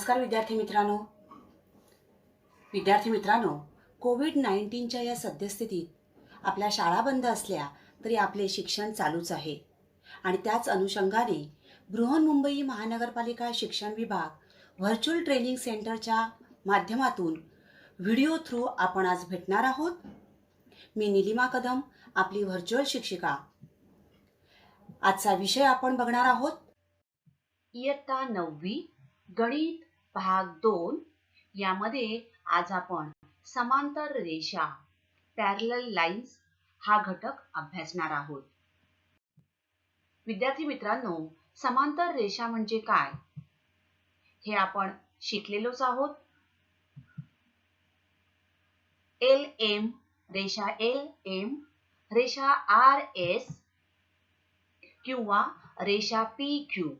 नमस्कार विद्यार्थी मित्रांनो, कोविड-19च्या या सद्यस्थितीत आपल्या शाळा बंद असल्या तरी आपले शिक्षण चालूच आहे आणि त्याच अनुषंगाने बृहन्मुंबई महानगरपालिका शिक्षण विभाग व्हर्च्युअल ट्रेनिंग सेंटरच्या माध्यमातून व्हिडिओ थ्रू आपण आज भेटणार आहोत. मी निलिमा कदम, आपली व्हर्च्युअल शिक्षिका. आजचा विषय आपण बघणार आहोत इयत्ता 9वी गणित भाग 2. यामध्ये आज आपण समांतर रेषा पॅरलल लाईन्स हा घटक अभ्यासणार आहोत. विद्यार्थी मित्रांनो, समांतर रेषा म्हणजे काय हे आपण शिकलेलोच आहोत. LM रेषा LM, रेषा RS किंवा रेषा PQ,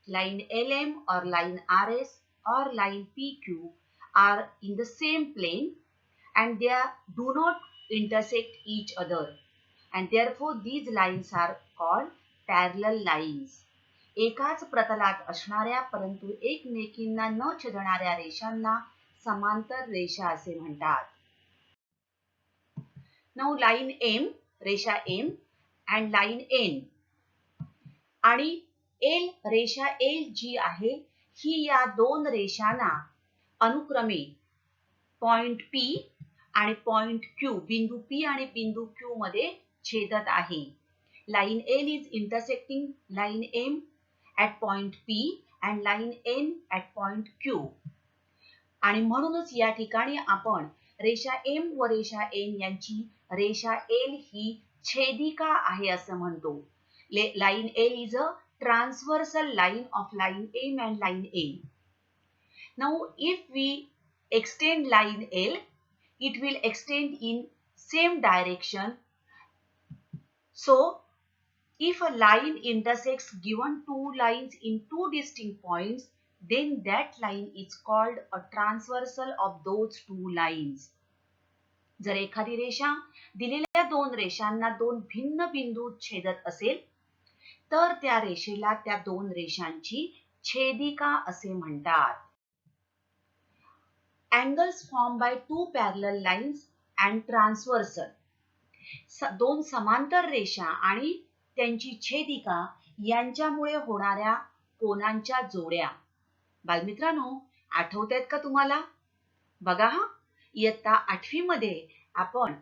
line LM or line RS or line PQ are in the same plane and they do not intersect each other, and therefore these lines are called parallel lines. एकाच प्रतलात असणाऱ्या परंतु एकमेकींना न छेदणाऱ्या रेषांना समांतर रेषा असे म्हणतात. Now line M, रेषा M and line N आणि L, रेषा L जी आहे ही या दोन रेषांना अनुक्रमे पॉइंट P आणि पॉइंट Q, बिंदू P आणि बिंदू Q मध्ये छेदत आहे. Line L is intersecting line M at point P and line N at point Q. आणि म्हणूनच या ठिकाणी आपण रेषा M व रेषा N यांची रेषा L ही छेदिका आहे असं म्हणतो. Line L is a transversal line of line M and line N. Now if we extend line L, it will extend in same direction. So if a line intersects given two lines in two distinct points, then that line is called a transversal of those two lines. जर एखादी रेषा दिलेल्या दोन रेषांना दोन भिन्न बिंदूत छेदत असेल तर त्या रेषेला त्या दोन रेषांची छेदिका असे म्हणतात. Angles formed by two parallel lines and transversal, दोन समांतर रेषा आणि त्यांची छेदिका यांच्यामुळे होणाऱ्या कोनांच्या जोड्या. बालमित्रांनो, आठवतायत का तुम्हाला? बघा हा, इयत्ता 8वी मध्ये आपण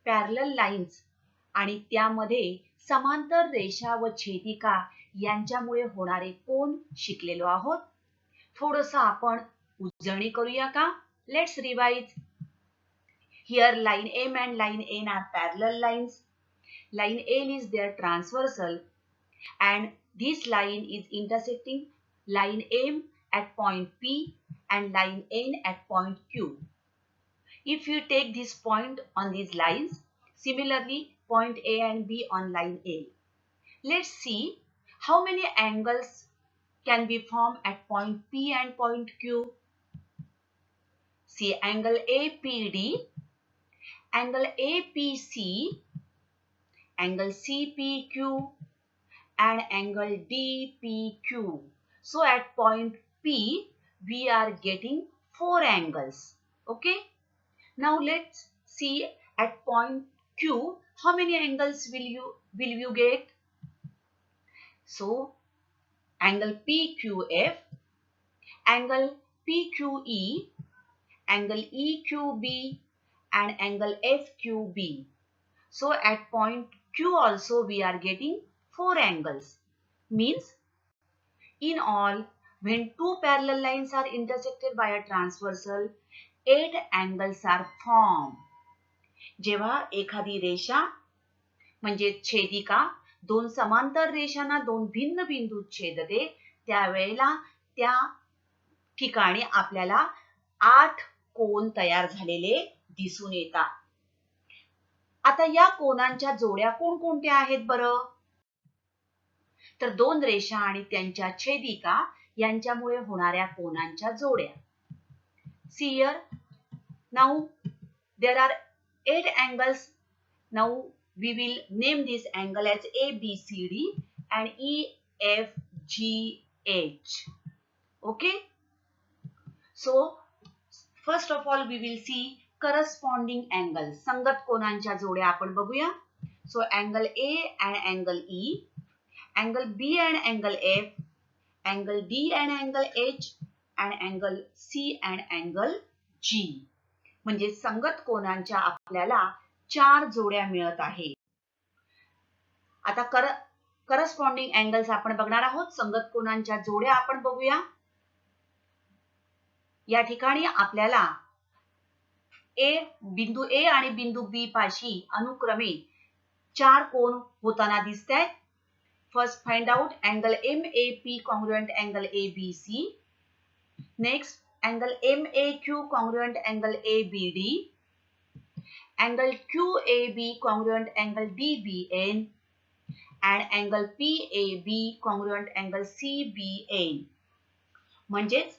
पॅरलल लाईन्स आणि त्यामध्ये समांतर रेषा व छेदिका यांच्यामुळे होणारे कोन शिकलेलो आहोत. थोडंसं आपण उजळणी करूया का? Let's revise. Here line M and line N are parallel lines. Line L is their transversal and this line is intersecting line M at point P and line N at point Q. If you take this point on these lines, similarly point A and B on line A. Let's see how many angles can be formed at point P and point Q. See angle APD, angle APC, angle CPQ and angle DPQ. So at point P we are getting 4 angles. Okay. Now let's see at point Q how many angles will you get? So angle PQF, angle PQE, angle EQB and angle FQB. So at point Q also we are getting 4 angles. Means in all, when two parallel lines are intersected by a transversal, 8 angles are formed. जेव्हा एखादी रेषा म्हणजे छेदिका दोन समांतर रेषांना दोन भिन्न बिंदूत छेदते त्यावेळेला त्या ठिकाणी आपल्याला 8 कोन तयार झालेले दिसून येतात. आता या कोनांच्या जोड्या कोणकोणत्या आहेत बरं? तर दोन रेषा आणि त्यांच्या छेदिका यांच्यामुळे होणाऱ्या कोनांच्या जोड्या. See here, now there are 8 angles. Now we will name this angle as ABCD and EFGH. Okay. So first of all we will see corresponding angles. संगत कोनांच्या जोड्या आपण बघूया. So angle A and angle E, angle B and angle F, angle D and angle H, and angle C and angle G. म्हणजे संगत कोनांच्या आपल्याला 4 जोड्या मिळत आहे. आता करस्पॉन्डिंग अँगल्स आपण बघणार आहोत. संगत कोनांच्या जोड्या आपण बघूया. या ठिकाणी आपल्याला बिंदू A आणि बिंदू B पाशी अनुक्रमे 4 कोन होताना दिसतायत. First find out angle MAP congruent angle ABC. Next angle MAQ congruent angle ABD, angle QAB congruent angle DBN, and angle PAB congruent angle CBN. म्हणजेच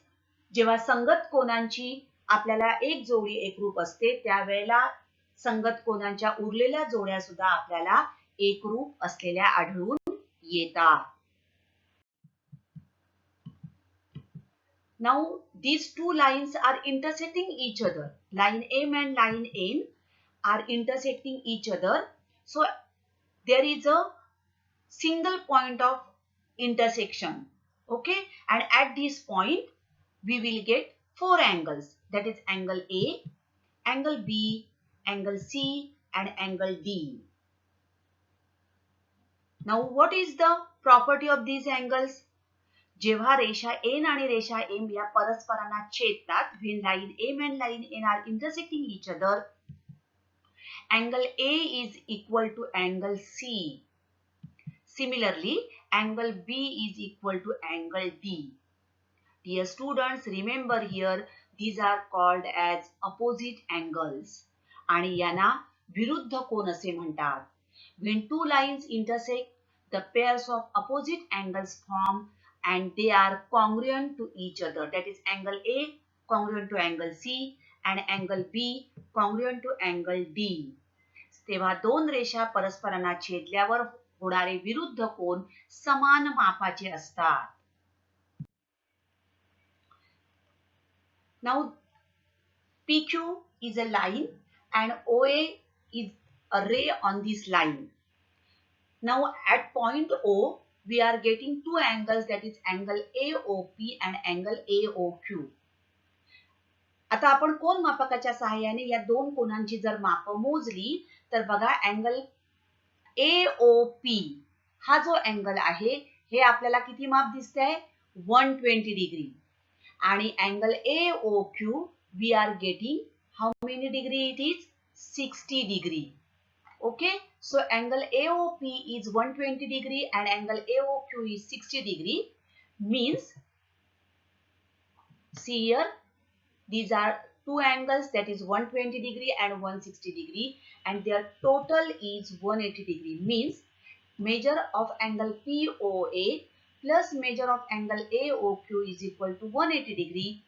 जेव्हा संगत कोनांची आपल्याला एक जोडी एकरूप असते त्यावेळेला संगत कोनांच्या उरलेल्या जोड्या सुद्धा आपल्याला एकरूप असलेल्या आढळून येतात. Now these two lines are intersecting each other. Line M and line N are intersecting each other. So there is a single point of intersection. Okay, and at this point we will get 4 angles. That is angle A, angle B, angle C, and angle D. Now what is the property of these angles? जेव्हा रेषा N आणि रेषा M या परस्परांना छेदतात, when line M and line N are intersecting each other, angle A is equal to angle C. Similarly, angle B is equal to angle D. Dear students, remember here these are called as opposite angles. आणि यांना विरुद्ध कोन असे म्हणतात. When two lines intersect, the pairs of opposite angles form and they are congruent to each other. That is angle A congruent to angle C and angle B congruent to angle D. तेव्हा दोन रेषा परस्परांना छेदल्यावर होणारे विरुद्ध कोन समान मापाचे असतात. Now PQ is a line and OA is a ray on this line. Now at point O we are getting two angles, that is angle AOP and angle AOQ. आता आपण कोन मापकाच्या सहाय्याने या दोन कोनांची जर माप मोजली तर बघा अँगल AOP हा जो अँगल आहे हे आपल्याला किती माप दिसतंय 120 डिग्री आणि angle AOQ we are getting how many degree it is 60 degree. Okay, so angle AOP is 120 degree and angle AOQ is 60 degree. Means, see here, these are two angles, that is 120 degree and 160 degree, and their total is 180 degree. Means, measure of angle POA plus measure of angle AOQ is equal to 180 degree.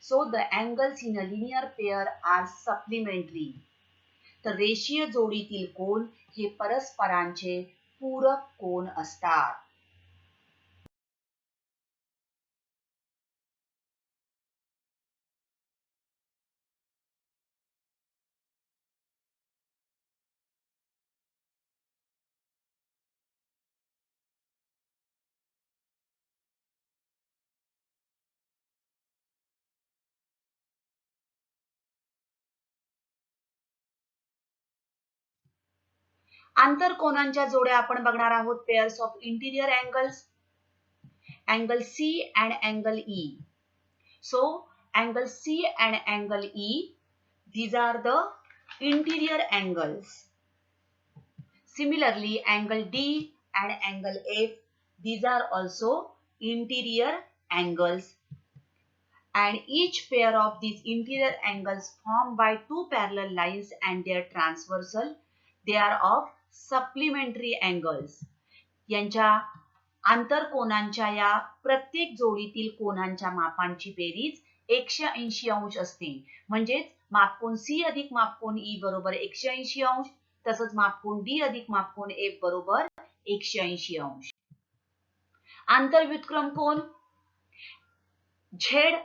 So the angles in a linear pair are supplementary. तर रेषीय जोडीतील कोन हे परस्परांचे पूरक कोन असतात. आंतरकोनांच्या जोड्या आपण बघणार आहोत. Pairs of interior angles, angle C and angle E. So angle C and angle E, these are the interior angles. Similarly, angle D and angle F, these are also interior angles. And each pair of these interior angles formed by two parallel lines and their transversal, they are of supplementary angles. यांच्या आंतरकोनांच्या या प्रत्येक जोडीतील कोनांच्या मापांची बेरीज 180 अंश असते. म्हणजेच मापकोन C अधिक मापकोन E बरोबर 180 अंश, तसंच मापकोन D अधिक मापकोन F बरोबर 180 अंश. आंतरव्युत्क्रम कोन Z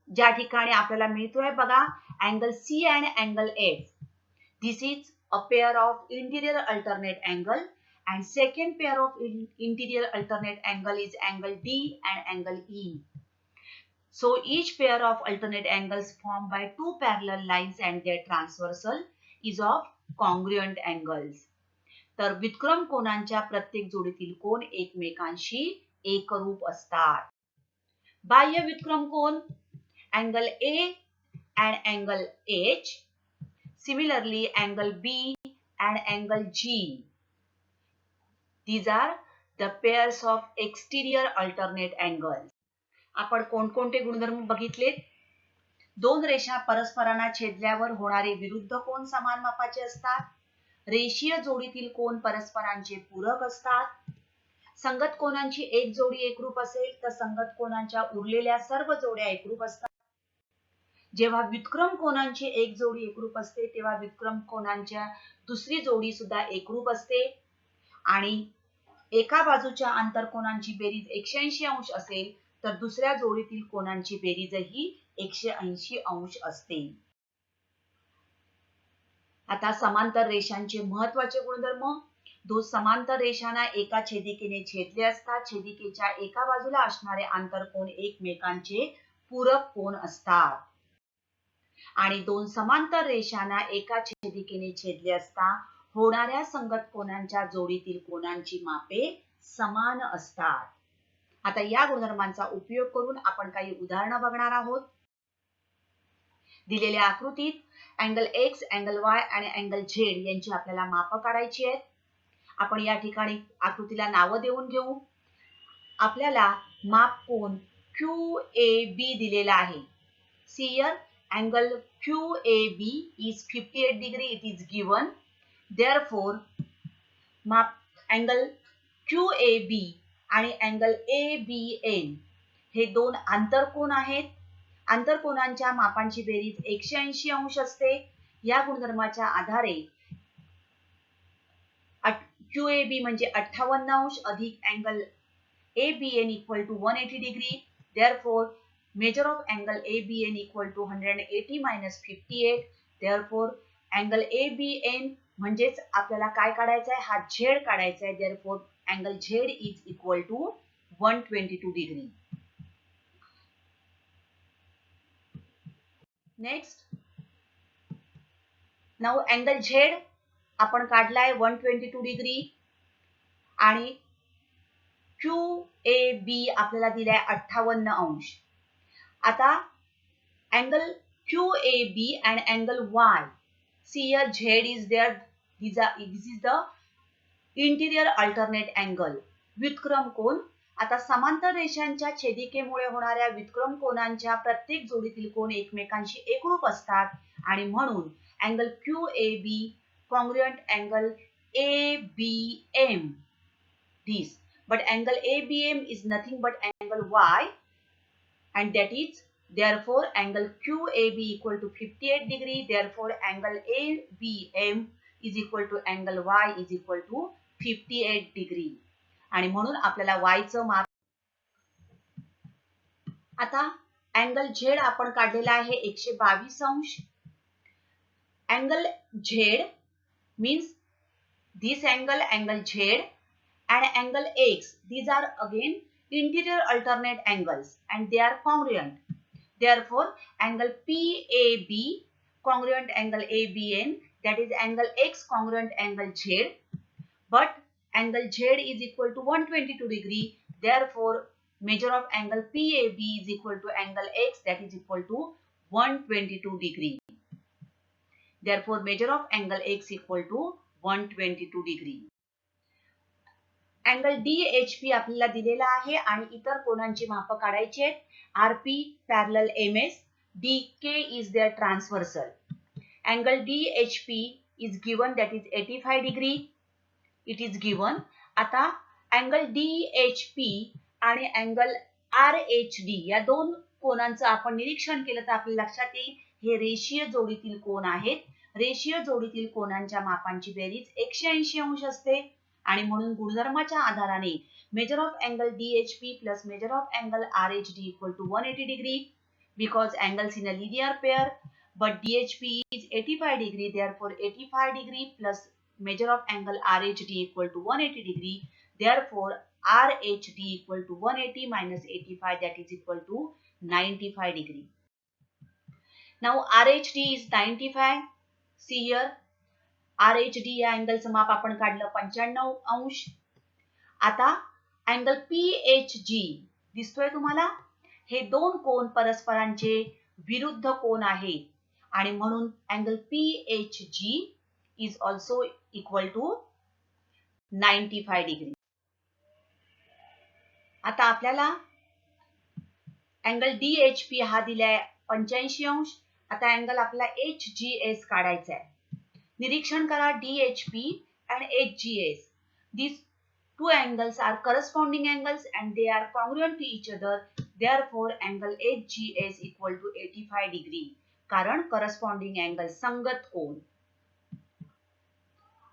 ज्या ठिकाणी आपल्याला मिळतोय बघा angle C and angle F. This is a pair of interior alternate angle and second pair of interior alternate angle is angle D and angle E. So each pair of alternate angles formed by two parallel lines and their transversal is of congruent angles. तर व्युत्क्रम कोनांच्या प्रत्येक जोडीतील कोन एकमेकांशी एकरूप असतात. बाह्य व्युत्क्रम कोन angle A and angle H. Similarly, angle B and angle G. These are the pairs of exterior alternate angles. आपण कोणकोणते गुणधर्म बघितले? दोन रेषा परस्परांना छेदल्यावर होणारे विरुद्ध कोन समान मापाचे असतात. रेषीय जोडीतील कोन परस्परांचे पूरक असतात. संगत कोनांची एक जोडी एकरूप असेल तर संगत कोनांच्या उरलेल्या सर्व जोड्या एकरूप असतात. जेव्हा व्युत्क्रम कोनांची एक जोडी एकरूप असते तेव्हा व्युत्क्रम कोनांच्या दुसरी जोडी सुद्धा एकरूप असते आणि एका बाजूच्या आंतरकोनांची बेरीज 180 अंश असेल तर दुसऱ्या जोडीतील कोनांची बेरीजही 180 अंश असते. आता समांतर रेषांचे महत्त्वाचे गुणधर्म. दोन समांतर रेषांना एका छेदिकेने छेदले असता छेदिकेच्या एका बाजूला असणारे आंतरकोन एकमेकांचे पूरक कोन असतात आणि दोन समांतर रेषांना एका छेदिकेने छेदले असता होणाऱ्या संगत कोनांच्या जोडीतील कोनांची मापे समान असतात. आता या गुणधर्मांचा उपयोग करून आपण काही उदाहरणं बघणार आहोत. दिलेल्या आकृतीत अँगल X, अँगल Y आणि अँगल Z यांची आपल्याला माप काढायची आहेत. आपण या ठिकाणी आकृतीला नाव देऊन घेऊ. आपल्याला माप कोन QAB दिलेला आहे. See here, angle QAB is 58 degree. It is given. Therefore, माप अँगल QAB आणि अँगल ABN हे दोन आंतरकोन आहेत. आंतरकोनांच्या मापांची बेरीज 180 अंश असते. या गुणधर्माच्या आधारे QAB म्हणजे 58 अंश अधिक angle ABN equal to 180 degree. Therefore, measure of angle ABN equal to 180 minus 58. Therefore, angle ABN म्हणजेच आपल्याला काय काढायचं आहे? हा Z काढायचा आहे. Therefore, angle Z is equal to 122 degree. Next, now angle Z आपण काढलाय 122 डिग्री आणि QAB आपल्याला दिलाय 58 अंश. आता angle QAB and angle Y. See here, Z is there. This is the interior alternate angle. व्युत्क्रम कोन. आता समांतर रेषांच्या छेदिकेमुळे होणाऱ्या व्युत्क्रम कोनांच्या प्रत्येक जोडीतील कोन एकमेकांशी एकरूप असतात आणि म्हणून angle QAB congruent angle ABM. This, but angle ABM is nothing but angle Y, and that is therefore angle QAB equal to 58 degree. Therefore, angle ABM is equal to angle Y is equal to 58 degree. आणि म्हणून आपल्याला Y चं माप. आता angle Z आपण काढलेला आहे 122 अंश. Angle Z means this angle, angle Z and angle X. These are again interior alternate angles and they are congruent. Therefore, angle PAB congruent angle ABN, that is angle X congruent angle Z, but angle Z is equal to 122 degree. Therefore, measure of angle PAB is equal to angle X, that is equal to 122 degree. Therefore, measure of angle X equal to 122 degree. Angle DHP आपल्याला दिलेला आहे आणि इतर कोनांची माप काढायची आहेत. RP parallel MS, DK is their transversal. Angle DHP is given, that is 85 degree. It is given. आता angle DHP आणि अँगल RHD या दोन कोनांचं आपण निरीक्षण केलं तर आपल्या लक्षात येईल हे रेषीय जोडीतील कोन आहेत. रेषीय जोडीतील कोनांच्या मापांची बेरीज 180 अंश असते आणि म्हणून गुणधर्माच्या आधाराने measure of angle DHP plus measure of angle RHD equal to 180 degree. because angles in a linear pair, but DHP is 85 degree, therefore 85 degree plus measure of angle RHD equal to 180 degree, therefore RHD equal to 180 minus 85, that is equal to 95 degree. Now RHD is 95. See here, RHD या अँगलचं माप आपण काढलं 95 अंश. आता angle PHG दिसतोय तुम्हाला? हे दोन कोन परस्परांचे विरुद्ध कोन आहेत आणि म्हणून angle PHG is also equal to 95 degree. आता आपल्याला अँगल DHP हा दिलाय 85 अंश. आता अँगल आपला HGS काढायचा आहे. निरीक्षण करा, DHP and HGS, these two angles are corresponding angles and they are congruent to each other, therefore angle HGS equal to 85 degree, कारण corresponding angle संगत कोन.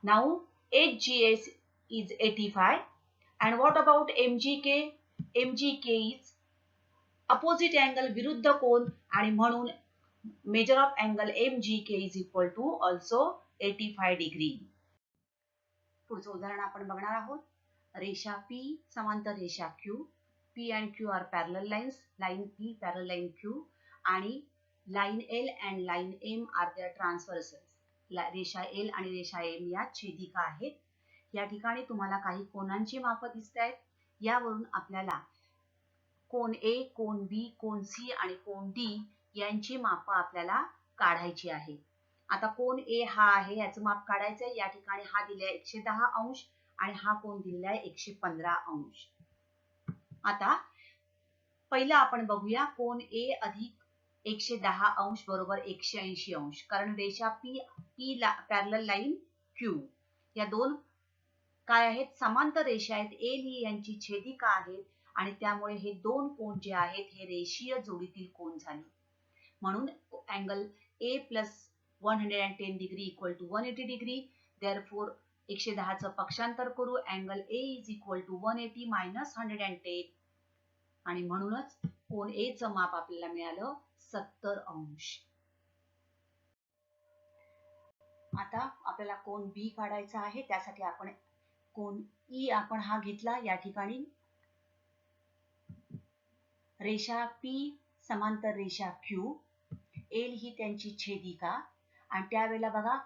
Now HGS is 85 and what about MGK? MGK is opposite angle विरुद्ध कोन आणि म्हणून measure of angle MGK is equal to also 85 degree. पुढचं उदाहरण आपण बघणार आहोत. रेषा P समांतर रेषा Q. P and Q are parallel lines. Line P parallel line Q आणि line L and line M are their transversals. रेषा L आणि रेषा M या छेदिका आहेत. या ठिकाणी तुम्हाला काही कोनांची मापं दिसत आहेत. यावरून आपल्याला कोन A, cone B, cone C आणि कोन D यांची मापं आपल्याला काढायची आहे. आता कोन A हा आहे, याचं माप काढायचं आहे. या ठिकाणी हा दिलाय 110 अंश आणि हा कोन दिलाय 115 अंश. आता पहिला आपण बघूया कोन A अधिक 110 अंश बरोबर 180 अंश, कारण रेषा P पॅरलल लाईन Q या दोन काय आहेत, समांतर रेषा आहेत. A ही यांची छेदिका आहेत आणि त्यामुळे हे दोन कोन जे आहेत हे रेषीय जोडीतील कोन झाले. म्हणून angle A plus 110 degree equal to 180 degree. Therefore 110 चं पक्षांतर करू, angle A is equal to 180 minus 110 आणि म्हणूनच कोन A चं माप आपल्याला मिळालं 70 अंश. आता आपल्याला कोन B काढायचा आहे. त्यासाठी आपण कोन E आपण हा घेतला. या ठिकाणी रेषा P समांतर रेषा Q, L ही त्यांची छेदिका आणि त्यावेळेला बघा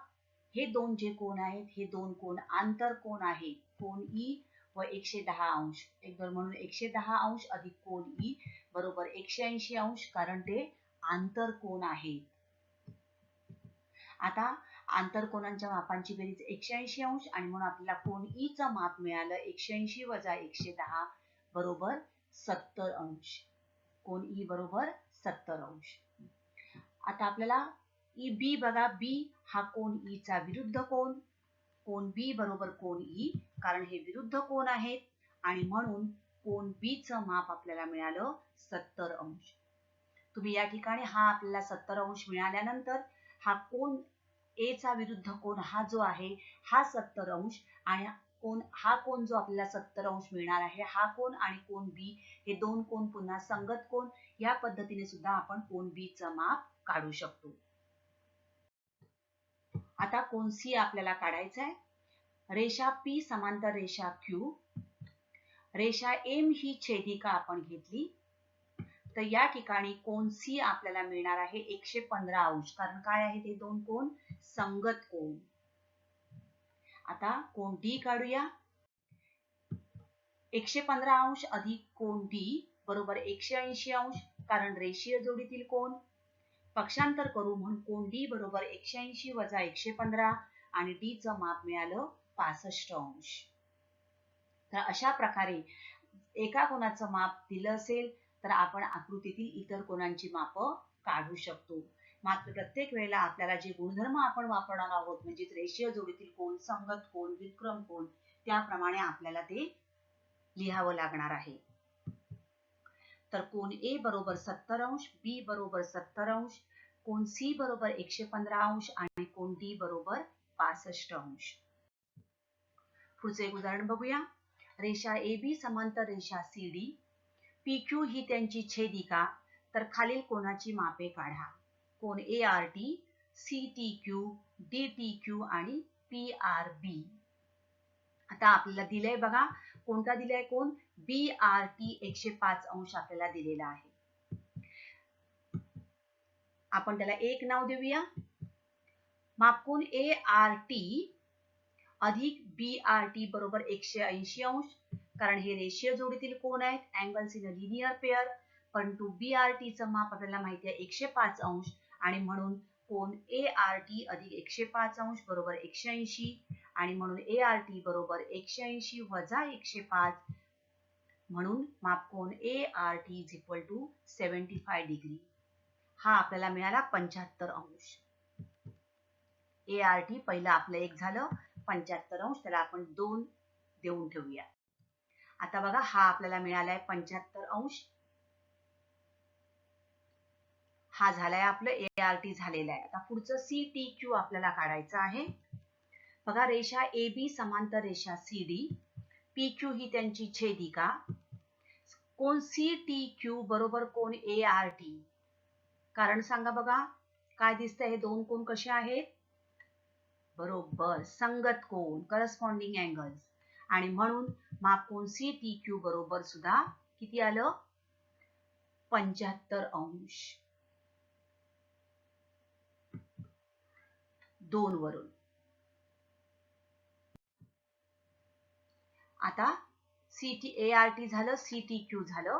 हे दोन जे कोन आहेत हे दोन कोन आंतर कोन आहे. कोन E व 110 अंश, एकदम म्हणून 110 अंश अधिक कोन E बरोबर 180 अंश, कारण ते आंतर कोन आहेत. आता आंतर कोनांच्या मापांची बेरीज 180 अंश आणि म्हणून आपल्याला कोन E चं माप मिळालं 180 वजा 110 बरोबर 70 अंश. कोन E बरोबर 70 अंश. आता आपल्याला B बघा, B हा कोन E चा विरुद्ध कोन. कोन B बरोबर कोन E, कारण हे विरुद्ध कोन आहेत आणि म्हणून कोन B चं माप आपल्याला मिळालं 70 अंश. तुम्ही या ठिकाणी हा आपल्याला 70 अंश मिळाल्यानंतर हा कोन A चा विरुद्ध कोन हा जो आहे हा 70 अंश आणि हा कोन जो आपल्याला 70 अंश मिळणार आहे हा कोन आणि कोन B हे दोन कोन पुन्हा संगत कोन. या पद्धतीने सुद्धा आपण कोन B चं माप काढू शकतो. आता कोन C आपल्याला काढायचा आहे. रेषा P समांतर रेषा Q, रेषा M ही छेदिका आपण घेतली तर या ठिकाणी कोन C आपल्याला मिळणार आहे 115 अंश, कारण काय आहे ते दोन कोन संगत कोन. आता कोन D काढूया. 115 अंश अधिक कोन D बरोबर 180 अंश, कारण रेषीय जोडीतील कोन. पक्षांतर करू म्हणून कोन D बरोबर 180 वजा 115 आणि D चं माप मिळालं 65 अंश. तर अशा प्रकारे एका कोनाचं माप दिलं असेल तर आपण आकृतीतील इतर कोनांची मापं काढू शकतो. मात्र प्रत्येक वेळेला आपल्याला जे गुणधर्म आपण वापरणार आहोत म्हणजे रेषीय जोडीतील कोन, संगत कोन, व्युत्क्रम कोन, त्याप्रमाणे आपल्याला ते लिहावं लागणार आहे. तर कोन A बरोबर 70 अंश, B बरोबर 70 अंश, कोन C बरोबर 115 अंश आणि कोन D बरोबर 65 अंश. पुढचे एक उदाहरण बघूया. रेषा AB समांतर रेषा CD, PQ ही त्यांची छेदिका तर खालील कोणाची मापे काढा. कोण ART, CTQ, DTQ आणि PRB. आता आपल्याला दिलंय बघा, कोणता दिलाय, कोण BRT 105 अंश आपल्याला दिलेला आहे. आपण त्याला एक नाव देऊया. मापकोन ART अधिक BRT बरोबर 180 अंश, कारण हे रेषीय जोडीतील कोण आहेत, angles in a linear pair. परंतु BRT चं माप आपल्याला माहिती आहे 105 अंश, आणि म्हणून कोण ART अधिक 105 अंश बरोबर 180, आणि म्हणून ART बरोबर 180 वजा 105, म्हणून मापकोन ART is equal to 75 degree. हा आपल्याला मिळाला 75 अंश. ART पहिला आपलं एक झालं 75 अंश, त्याला आपण 2 देऊन ठेवूया. आता बघा, हा आपल्याला मिळालाय 75 अंश. हा झालाय आपलं ART झालेला आहे. आता पुढचं CTQ आपल्याला काढायचं आहे. बघा, रेषा AB समांतर रेषा CD, PQ ही त्यांची छेदिका. कोण CTQ बरोबर कोण ART. कारण सांगा बघा, काय दिसतंय, हे दोन कोण कसे आहेत, बरोबर संगत कोण, करस्पॉन्डिंग अँगल्स, आणि म्हणून मापकोन CTQ बरोबर सुद्धा किती आलं, 75 अंश. 2 वरून. आता ART झालं, CTQ झालं.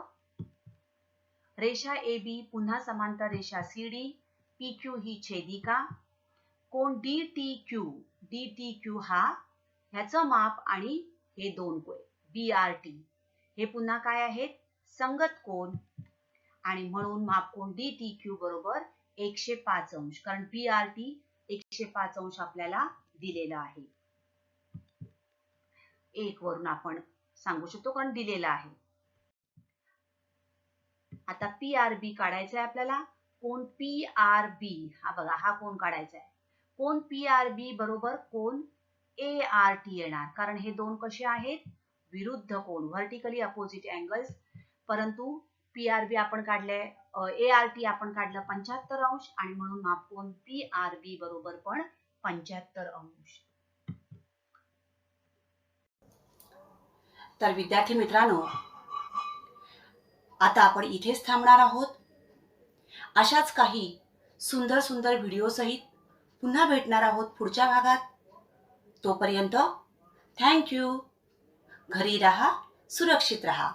रेषा AB पुन्हा समांतर रेषा CD, PQ ही छेदिका. कोण DTQ हा ह्याचं माप आणि हे दोन कोण BRT हे पुन्हा काय आहेत, संगत कोण, आणि म्हणून मापकोन DTQ बरोबर 105 अंश, कारण BRT 105 अंश आपल्याला दिलेला आहे. 1 वरून आपण सांगू शकतो, कारण दिलेला आहे. आता PRB काढायचा आहे आपल्याला. कोण PRB, हा बघा, हा कोण काढायचा आहे. कोण PRB बरोबर कोण ART येणार, कारण हे दोन कसे आहेत, विरुद्ध कोण, व्हर्टिकली अपोजिट अँगल्स. परंतु PRB आपण काढले, ART आपण काढलं 75 अंश, आणि म्हणून मापकोन PRB बरोबर पण 75 अंश. तर विद्यार्थी मित्रांनो, आता आपण इथेच थांबणार आहोत. अशाच काही सुंदर सुंदर व्हिडिओ सहित पुन्हा भेटणार आहोत पुढच्या भागात. तोपर्यंत थँक यू. घरी राहा, सुरक्षित राहा.